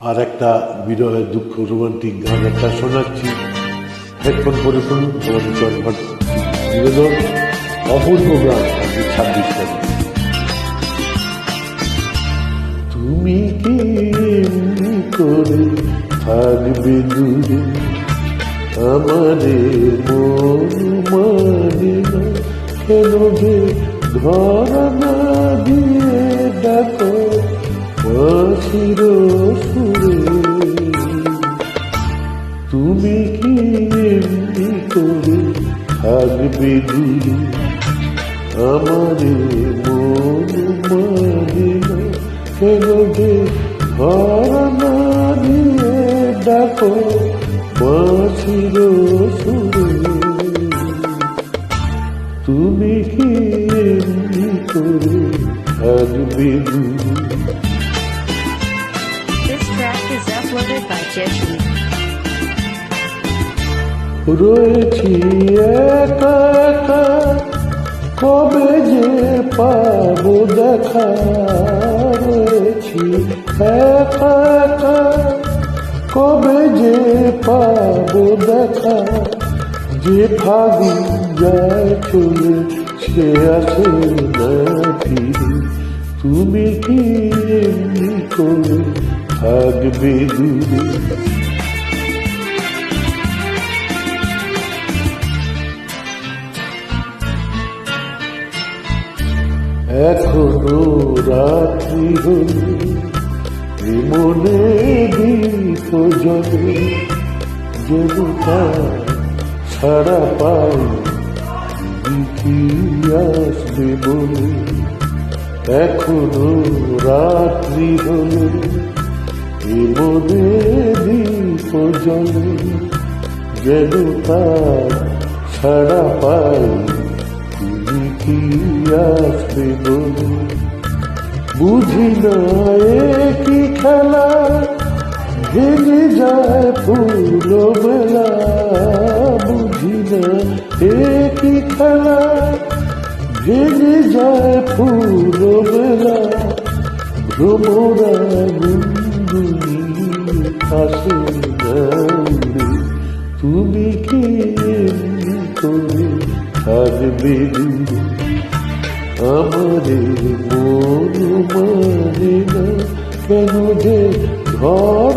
আর একটা বিরহের দুঃখ রোমান্টিক গান একটা শোনাচ্ছি, হেডফোন পরে শুনুন। চল ভট্ট নিবেদন, অপূর্ব গান, 26 তারিখ। তুমি কি এমনি করে থাকবে দূরে, আমারে মন মানে না কেন যে ধরা না দিয়ে ডাকো বাঁশির সুরে। তুমি কি এমনি করে থাকবে দূরে, আমারে মন মানে না কেন যে ধরা না দিয়ে ডাকো বাঁশির সুরে। তুমি কি এমনি করে থাকবে দূরে। This track is uploaded by Jeshi. রয়েছি একা একা, কবে যে পাবো দেখা। রয়েছি একা একা, কবে যে পাবো দেখা। যে ফাগুন যায় চলে সে আসে না ফিরে। তুমি কি এমনি করে থাকবে দূরে। এখনো রাত্রি হলে মনে দীপ জ্বলে, যেন সারা পাই কি আসবে বলে। এখনো রাত্রি হলে মনে দীপ জ্বলে, যেন সারা পাই কি আসবে বলে। বুঝি না কি খেলা, ভেঙে যায় ফুল বেলা। বুঝি না কি খেলা, ভেঙে যায় ফুল বেলা। ভ্রমরা গুনগুনি আসে না উড়ে। তুমি কি এমনি করে থাকবে দূরে, আমারে মন মানে না কেন যে ঘর